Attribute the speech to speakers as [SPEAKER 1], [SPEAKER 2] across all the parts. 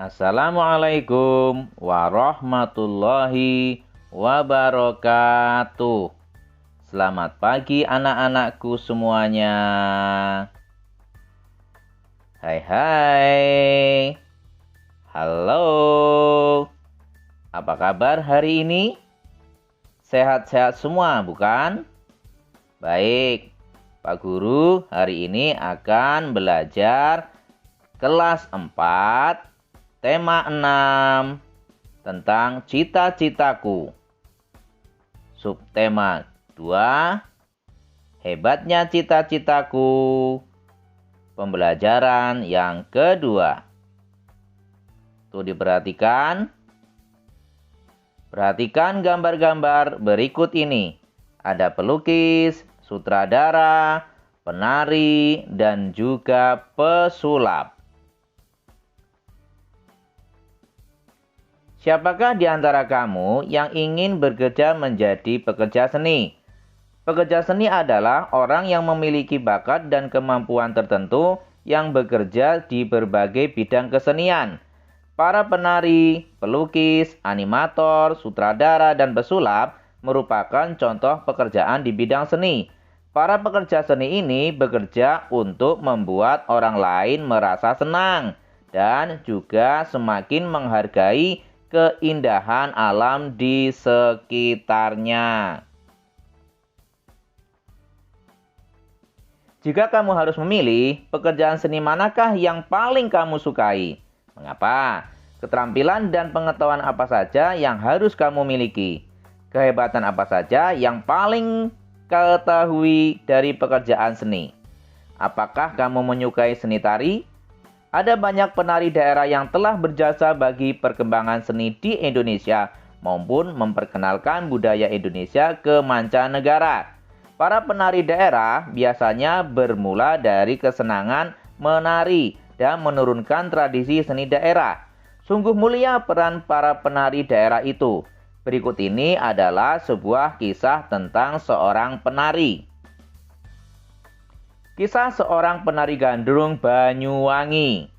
[SPEAKER 1] Assalamualaikum warahmatullahi wabarakatuh. Selamat pagi anak-anakku semuanya. Hai hai. Halo. Apa kabar hari ini? Sehat-sehat semua, bukan? Baik. Pak Guru hari ini akan belajar kelas 4, tema 6 tentang cita-citaku. Subtema 2, hebatnya cita-citaku. Pembelajaran yang kedua. Tuh diperhatikan. Perhatikan gambar-gambar berikut ini. Ada pelukis, sutradara, penari, dan juga pesulap. Siapakah di antara kamu yang ingin bekerja menjadi pekerja seni? Pekerja seni adalah orang yang memiliki bakat dan kemampuan tertentu yang bekerja di berbagai bidang kesenian. Para penari, pelukis, animator, sutradara, dan pesulap merupakan contoh pekerjaan di bidang seni. Para pekerja seni ini bekerja untuk membuat orang lain merasa senang dan juga semakin menghargai keindahan alam di sekitarnya. Jika kamu harus memilih, pekerjaan seni manakah yang paling kamu sukai? Mengapa? Keterampilan dan pengetahuan apa saja yang harus kamu miliki? Kehebatan apa saja yang paling ketahui dari pekerjaan seni? Apakah kamu menyukai seni tari? Ada banyak penari daerah yang telah berjasa bagi perkembangan seni di Indonesia maupun memperkenalkan budaya Indonesia ke mancanegara. Para penari daerah biasanya bermula dari kesenangan menari dan menurunkan tradisi seni daerah. Sungguh mulia peran para penari daerah itu. Berikut ini adalah sebuah kisah tentang seorang penari. Kisah seorang penari gandrung Banyuwangi.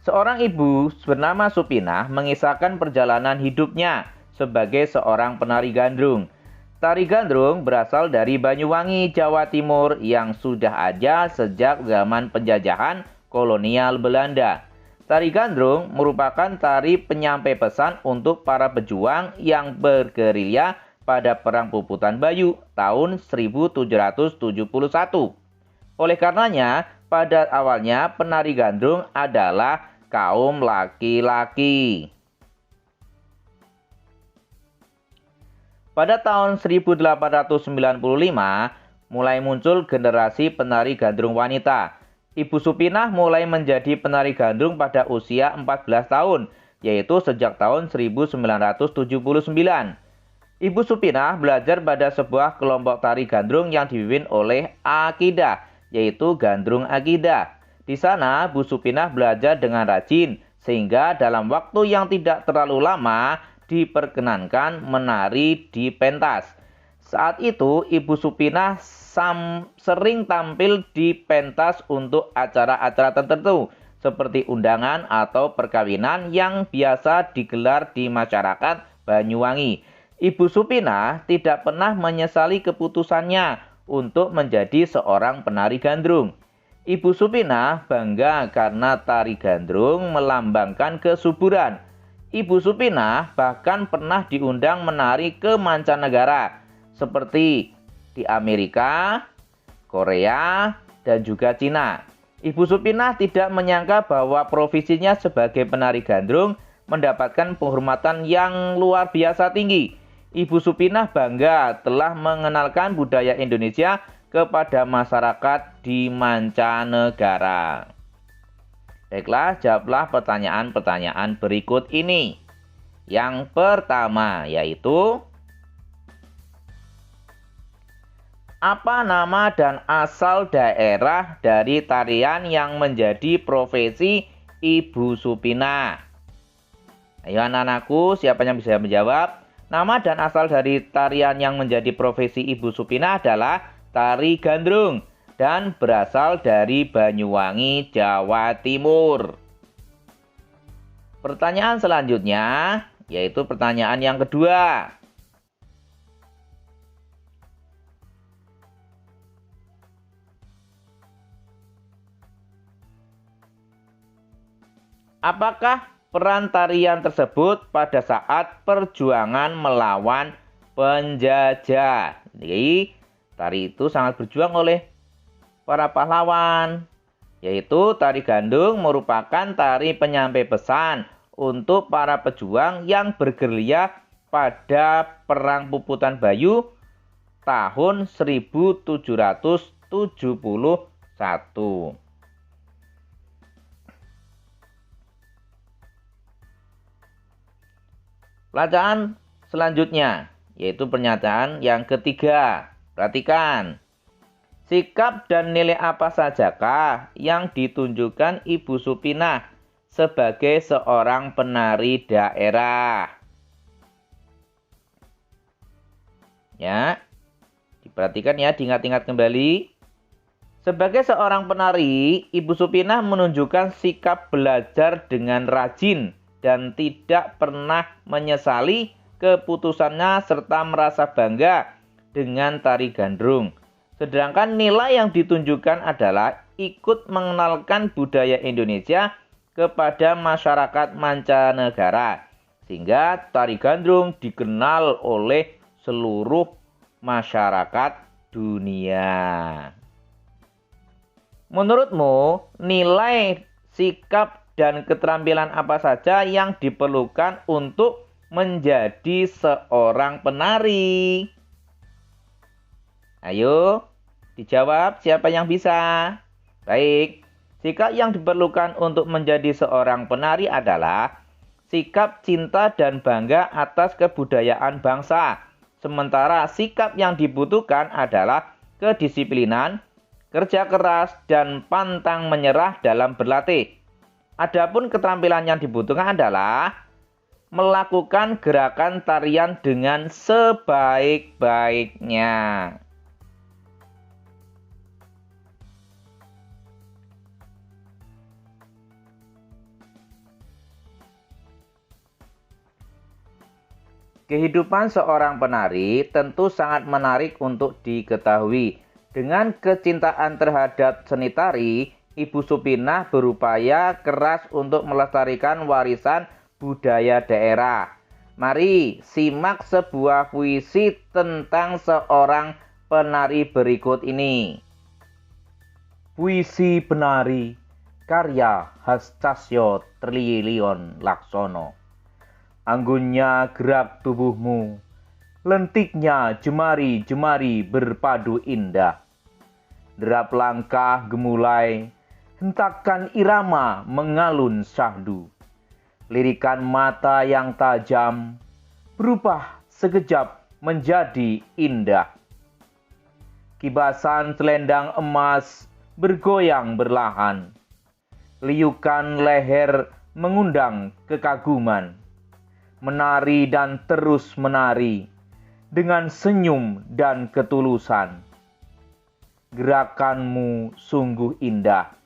[SPEAKER 1] Seorang ibu bernama Supinah mengisahkan perjalanan hidupnya sebagai seorang penari gandrung. Tari gandrung berasal dari Banyuwangi, Jawa Timur yang sudah ada sejak zaman penjajahan kolonial Belanda. Tari gandrung merupakan tari penyampai pesan untuk para pejuang yang bergerilya pada Perang Puputan Bayu tahun 1771. Oleh karenanya, pada awalnya penari gandrung adalah kaum laki-laki. Pada tahun 1895, mulai muncul generasi penari gandrung wanita. Ibu Supinah mulai menjadi penari gandrung pada usia 14 tahun, yaitu sejak tahun 1979. Ibu Supinah belajar pada sebuah kelompok tari gandrung yang dipimpin oleh Akidah, yaitu Gandrung Akidah. Di sana, Bu Supinah belajar dengan rajin, sehingga dalam waktu yang tidak terlalu lama diperkenankan menari di pentas. Saat itu, Ibu Supinah sering tampil di pentas untuk acara-acara tertentu, seperti undangan atau perkawinan yang biasa digelar di masyarakat Banyuwangi. Ibu Supinah tidak pernah menyesali keputusannya untuk menjadi seorang penari gandrung. Ibu Supinah bangga karena tari gandrung melambangkan kesuburan. Ibu Supinah bahkan pernah diundang menari ke mancanegara, seperti di Amerika, Korea, dan juga Cina. Ibu Supinah tidak menyangka bahwa profesinya sebagai penari gandrung mendapatkan penghormatan yang luar biasa tinggi. Ibu Supinah bangga telah mengenalkan budaya Indonesia kepada masyarakat di mancanegara. Baiklah, jawablah pertanyaan-pertanyaan berikut ini. Yang pertama yaitu, apa nama dan asal daerah dari tarian yang menjadi profesi Ibu Supinah? Ayo anak-anakku, siapa yang bisa menjawab? Nama dan asal dari tarian yang menjadi profesi Ibu Supinah adalah tari gandrung. dan berasal dari Banyuwangi, Jawa Timur. Pertanyaan selanjutnya yaitu pertanyaan yang kedua. Apakah peran tarian tersebut pada saat perjuangan melawan penjajah? Jadi, tari itu sangat berjuang oleh para pahlawan, yaitu tari gandrung merupakan tari penyampai pesan untuk para pejuang yang bergerilya pada Perang Puputan Bayu tahun 1771. Pelajaran selanjutnya yaitu pernyataan yang ketiga. Perhatikan. Sikap dan nilai apa sajakah yang ditunjukkan Ibu Supinah sebagai seorang penari daerah? Ya, diperhatikan ya, diingat-ingat kembali. Sebagai seorang penari, Ibu Supinah menunjukkan sikap belajar dengan rajin dan tidak pernah menyesali keputusannya serta merasa bangga dengan tari gandrung. Sedangkan nilai yang ditunjukkan adalah ikut mengenalkan budaya Indonesia kepada masyarakat mancanegara, sehingga tari gandrung dikenal oleh seluruh masyarakat dunia. Menurutmu, nilai, sikap, dan keterampilan apa saja yang diperlukan untuk menjadi seorang penari? Ayo, dijawab siapa yang bisa. Baik, sikap yang diperlukan untuk menjadi seorang penari adalah sikap cinta dan bangga atas kebudayaan bangsa. Sementara sikap yang dibutuhkan adalah kedisiplinan, kerja keras, dan pantang menyerah dalam berlatih. Adapun keterampilan yang dibutuhkan adalah melakukan gerakan tarian dengan sebaik-baiknya. Kehidupan seorang penari tentu sangat menarik untuk diketahui. Dengan kecintaan terhadap seni tari, Ibu Supinah berupaya keras untuk melestarikan warisan budaya daerah. Mari simak sebuah puisi tentang seorang penari berikut ini. Puisi Penari, karya Hastasyo Triliyon Laksono. Anggunnya gerak tubuhmu, lentiknya jemari-jemari berpadu indah. Derap langkah gemulai, hentakan irama mengalun syahdu. Lirikan mata yang tajam berubah sekejap menjadi indah. Kibasan selendang emas bergoyang berlahan. Liukan leher mengundang kekaguman. Menari dan terus menari dengan senyum dan ketulusan. Gerakanmu sungguh indah,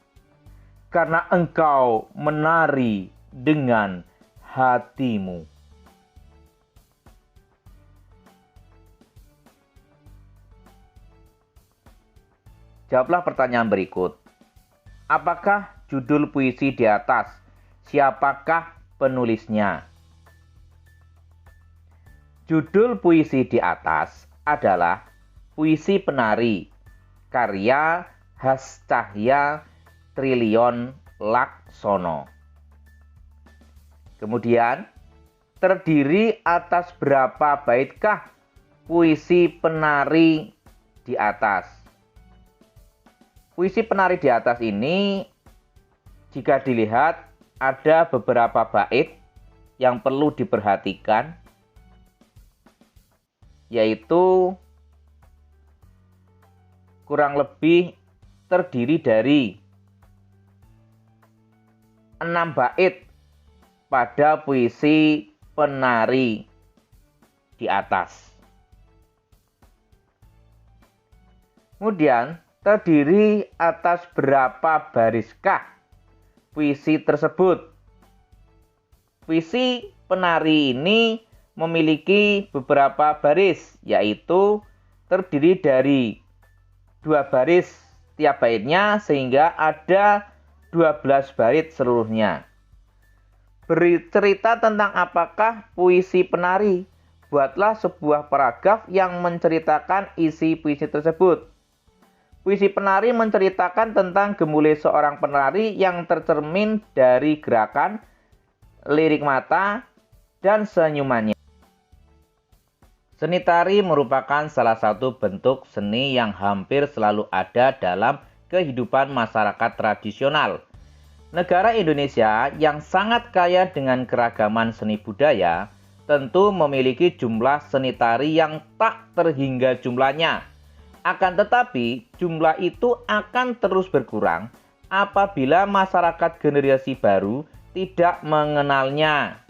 [SPEAKER 1] karena engkau menari dengan hatimu. Jawablah pertanyaan berikut. Apakah judul puisi di atas? Siapakah penulisnya? Judul puisi di atas adalah Puisi Penari, karya Hascahya Triliyon Laksono. Kemudian, terdiri atas berapa baitkah puisi penari di atas? Puisi penari di atas ini, jika dilihat, ada beberapa bait yang perlu diperhatikan, yaitu kurang lebih terdiri dari 6 bait pada puisi penari di atas. Kemudian terdiri atas berapa bariskah puisi tersebut? Puisi penari ini memiliki beberapa baris, yaitu terdiri dari 2 baris tiap baitnya sehingga ada 12 bait seluruhnya. Bercerita tentang apakah puisi penari? Buatlah sebuah paragraf yang menceritakan isi puisi tersebut. Puisi penari menceritakan tentang gemulai seorang penari yang tercermin dari gerakan, lirik mata, dan senyumannya. Seni tari merupakan salah satu bentuk seni yang hampir selalu ada dalam kehidupan masyarakat tradisional. Negara Indonesia yang sangat kaya dengan keragaman seni budaya tentu memiliki jumlah seni tari yang tak terhingga jumlahnya. Akan tetapi, jumlah itu akan terus berkurang apabila masyarakat generasi baru tidak mengenalnya.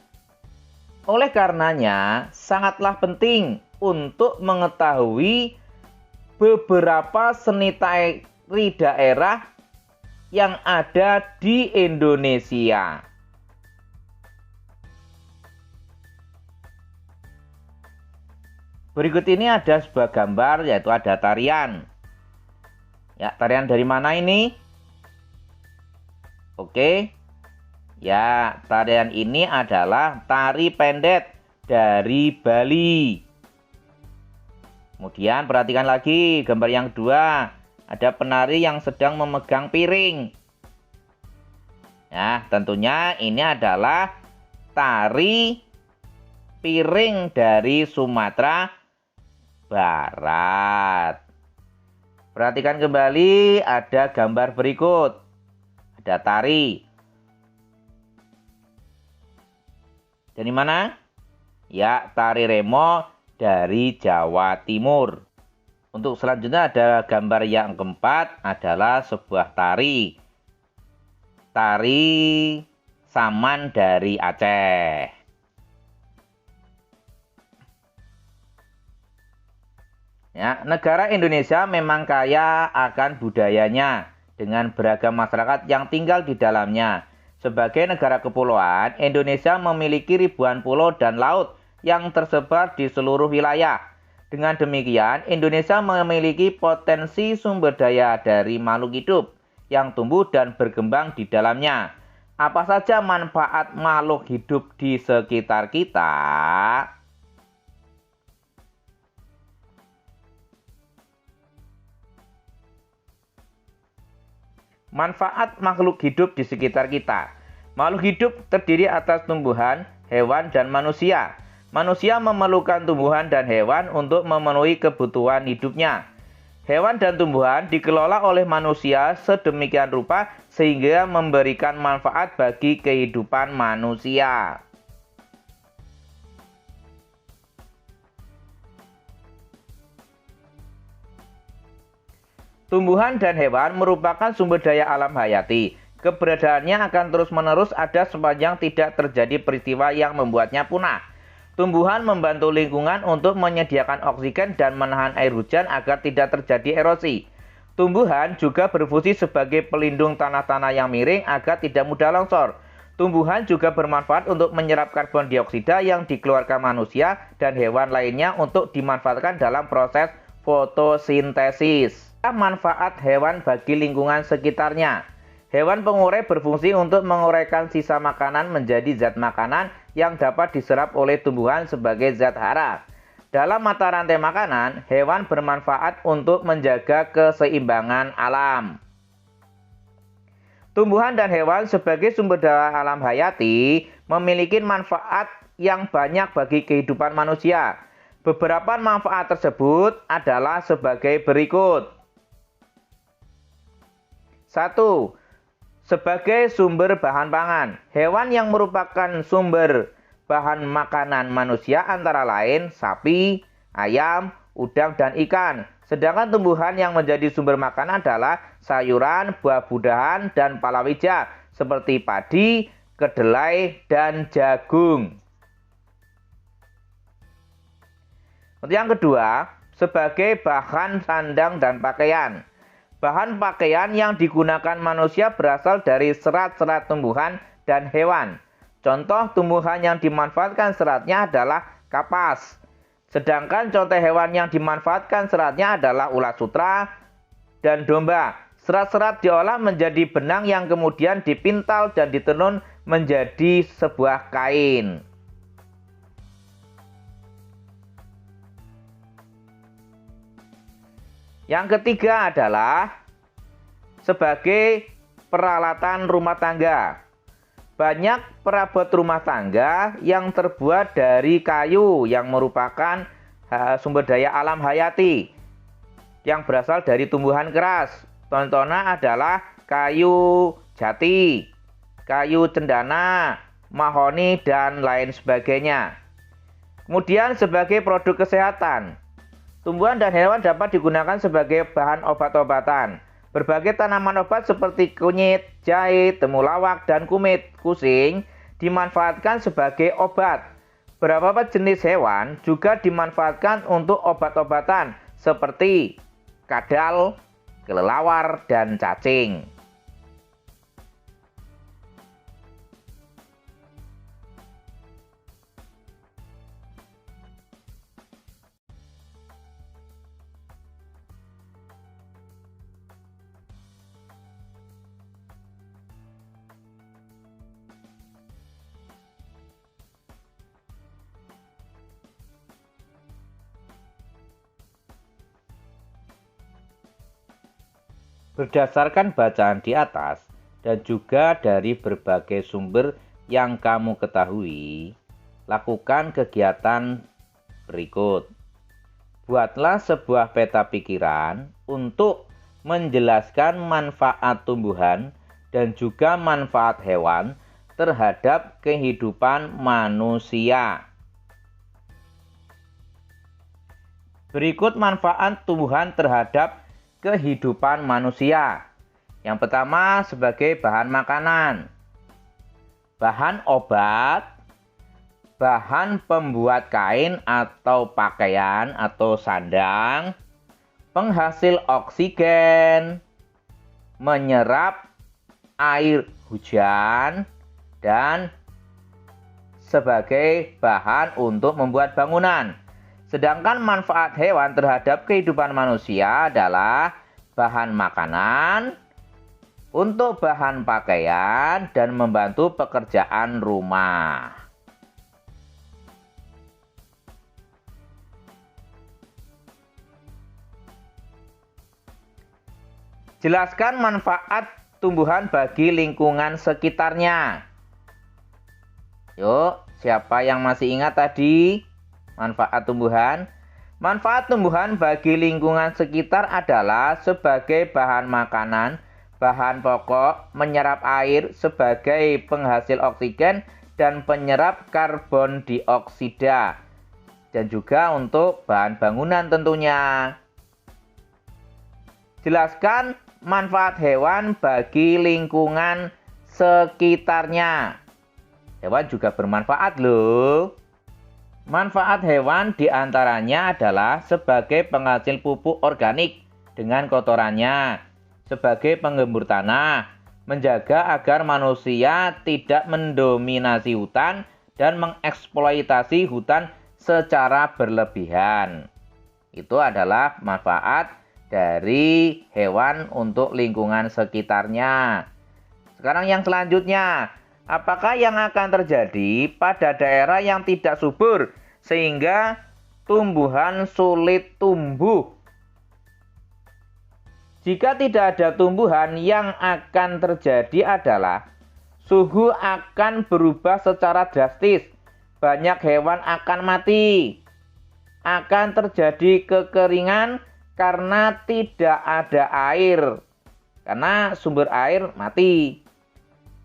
[SPEAKER 1] Oleh karenanya, sangatlah penting untuk mengetahui beberapa seni tari daerah yang ada di Indonesia. Berikut ini ada sebuah gambar, yaitu ada tarian. Ya, tarian dari mana ini? Oke. Ya, tarian ini adalah tari pendet dari Bali. Kemudian perhatikan lagi gambar yang kedua. Ada penari yang sedang memegang piring. Nah, tentunya ini adalah tari piring dari Sumatera Barat. Perhatikan kembali, ada gambar berikut. Ada tari. Dari mana? Ya, tari remo dari Jawa Timur. Untuk selanjutnya ada gambar yang keempat adalah sebuah tari. Tari saman dari Aceh. Ya, negara Indonesia memang kaya akan budayanya dengan beragam masyarakat yang tinggal di dalamnya. Sebagai negara kepulauan, Indonesia memiliki ribuan pulau dan laut yang tersebar di seluruh wilayah. Dengan demikian, Indonesia memiliki potensi sumber daya dari makhluk hidup yang tumbuh dan berkembang di dalamnya. Apa saja manfaat makhluk hidup di sekitar kita? Manfaat makhluk hidup di sekitar kita. Makhluk hidup terdiri atas tumbuhan, hewan, dan manusia. Manusia memerlukan tumbuhan dan hewan untuk memenuhi kebutuhan hidupnya. Hewan dan tumbuhan dikelola oleh manusia sedemikian rupa sehingga memberikan manfaat bagi kehidupan manusia. Tumbuhan dan hewan merupakan sumber daya alam hayati. Keberadaannya akan terus-menerus ada sepanjang tidak terjadi peristiwa yang membuatnya punah. Tumbuhan membantu lingkungan untuk menyediakan oksigen dan menahan air hujan agar tidak terjadi erosi. Tumbuhan juga berfungsi sebagai pelindung tanah-tanah yang miring agar tidak mudah longsor. Tumbuhan juga bermanfaat untuk menyerap karbon dioksida yang dikeluarkan manusia dan hewan lainnya untuk dimanfaatkan dalam proses fotosintesis. Manfaat hewan bagi lingkungan sekitarnya. Hewan pengurai berfungsi untuk menguraikan sisa makanan menjadi zat makanan yang dapat diserap oleh tumbuhan sebagai zat hara. Dalam mata rantai makanan, hewan bermanfaat untuk menjaga keseimbangan alam. Tumbuhan dan hewan sebagai sumber daya alam hayati memiliki manfaat yang banyak bagi kehidupan manusia. Beberapa manfaat tersebut adalah sebagai berikut. 1. Sebagai sumber bahan pangan. Hewan yang merupakan sumber bahan makanan manusia antara lain sapi, ayam, udang, dan ikan. Sedangkan tumbuhan yang menjadi sumber makanan adalah sayuran, buah-buahan, dan palawija seperti padi, kedelai, dan jagung. Untuk yang kedua, sebagai bahan sandang dan pakaian. Bahan pakaian yang digunakan manusia berasal dari serat-serat tumbuhan dan hewan. Contoh tumbuhan yang dimanfaatkan seratnya adalah kapas. Sedangkan contoh hewan yang dimanfaatkan seratnya adalah ulat sutra dan domba. Serat-serat diolah menjadi benang yang kemudian dipintal dan ditenun menjadi sebuah kain. Yang ketiga adalah sebagai peralatan rumah tangga. Banyak perabot rumah tangga yang terbuat dari kayu yang merupakan sumber daya alam hayati yang berasal dari tumbuhan keras. Contohnya adalah kayu jati, kayu cendana, mahoni, dan lain sebagainya. Kemudian sebagai produk kesehatan. Tumbuhan dan hewan dapat digunakan sebagai bahan obat-obatan. Berbagai tanaman obat seperti kunyit, jahe, temulawak, dan kumit kusing dimanfaatkan sebagai obat. Beberapa jenis hewan juga dimanfaatkan untuk obat-obatan seperti kadal, kelelawar, dan cacing. Berdasarkan bacaan di atas dan juga dari berbagai sumber yang kamu ketahui, lakukan kegiatan berikut. Buatlah sebuah peta pikiran untuk menjelaskan manfaat tumbuhan dan juga manfaat hewan terhadap kehidupan manusia. Berikut manfaat tumbuhan terhadap kehidupan manusia. Yang pertama sebagai bahan makanan, bahan obat, bahan pembuat kain atau pakaian atau sandang, penghasil oksigen, menyerap air hujan, dan sebagai bahan untuk membuat bangunan. Sedangkan manfaat hewan terhadap kehidupan manusia adalah bahan makanan, untuk bahan pakaian, dan membantu pekerjaan rumah. Jelaskan manfaat tumbuhan bagi lingkungan sekitarnya. Yuk, siapa yang masih ingat tadi? Manfaat tumbuhan. Manfaat tumbuhan bagi lingkungan sekitar adalah sebagai bahan makanan, bahan pokok, menyerap air sebagai penghasil oksigen dan penyerap karbon dioksida, dan juga untuk bahan bangunan tentunya. Jelaskan manfaat hewan bagi lingkungan sekitarnya. Hewan juga bermanfaat loh. Manfaat hewan diantaranya adalah sebagai penghasil pupuk organik dengan kotorannya, sebagai penggembur tanah, menjaga agar manusia tidak mendominasi hutan dan mengeksploitasi hutan secara berlebihan. Itu adalah manfaat dari hewan untuk lingkungan sekitarnya. Sekarang yang selanjutnya, apakah yang akan terjadi pada daerah yang tidak subur sehingga tumbuhan sulit tumbuh? Jika tidak ada tumbuhan, yang akan terjadi adalah suhu akan berubah secara drastis. Banyak hewan akan mati. Akan terjadi kekeringan karena tidak ada air. Karena sumber air mati.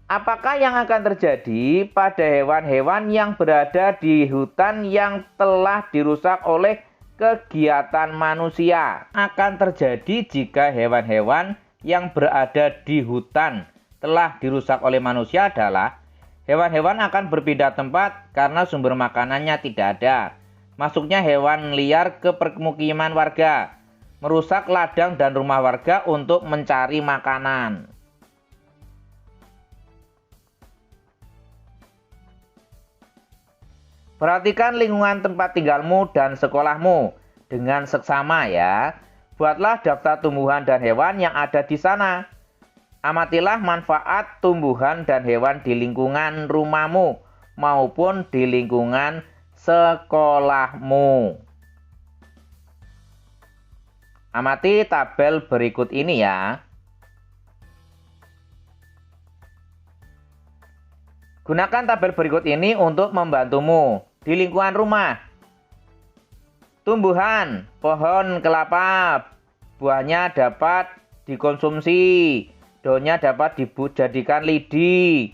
[SPEAKER 1] Apakah yang akan terjadi pada hewan-hewan yang berada di hutan yang telah dirusak oleh kegiatan manusia? Akan terjadi jika hewan-hewan yang berada di hutan telah dirusak oleh manusia adalah hewan-hewan akan berpindah tempat karena sumber makanannya tidak ada. Masuknya hewan liar ke permukiman warga, merusak ladang dan rumah warga untuk mencari makanan. Perhatikan lingkungan tempat tinggalmu dan sekolahmu dengan seksama ya. Buatlah daftar tumbuhan dan hewan yang ada di sana. Amatilah manfaat tumbuhan dan hewan di lingkungan rumahmu maupun di lingkungan sekolahmu. Amati tabel berikut ini ya. Gunakan tabel berikut ini untuk membantumu di lingkungan rumah. Tumbuhan, pohon kelapa, buahnya dapat dikonsumsi, daunnya dapat dijadikan lidi,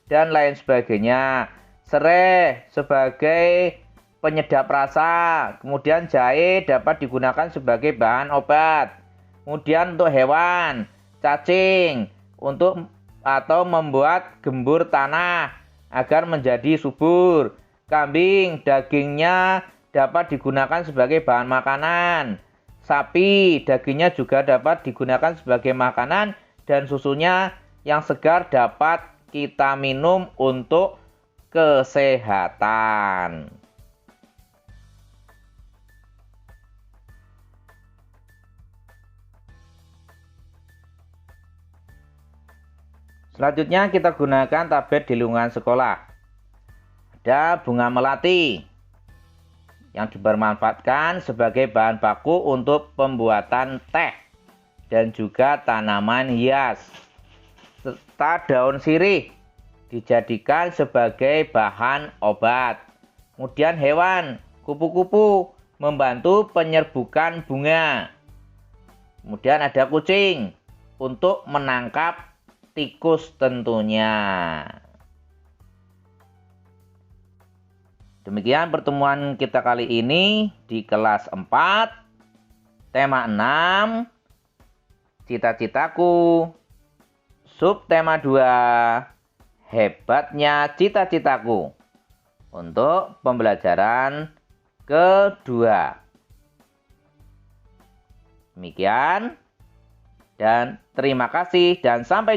[SPEAKER 1] dan lain sebagainya. Serai sebagai penyedap rasa, kemudian jahe dapat digunakan sebagai bahan obat. Kemudian untuk hewan, cacing untuk atau membuat gembur tanah agar menjadi subur. Kambing, dagingnya dapat digunakan sebagai bahan makanan. Sapi, dagingnya juga dapat digunakan sebagai makanan, dan susunya yang segar dapat kita minum untuk kesehatan. Selanjutnya kita gunakan tabel di lingkungan sekolah. Ada bunga melati yang dibermanfaatkan sebagai bahan baku untuk pembuatan teh dan juga tanaman hias. Serta daun sirih dijadikan sebagai bahan obat. Kemudian hewan, kupu-kupu membantu penyerbukan bunga. Kemudian ada kucing untuk menangkap tikus tentunya. Demikian pertemuan kita kali ini di kelas 4, tema 6, cita-citaku, subtema 2, hebatnya cita-citaku, untuk pembelajaran kedua. Demikian, dan terima kasih dan sampai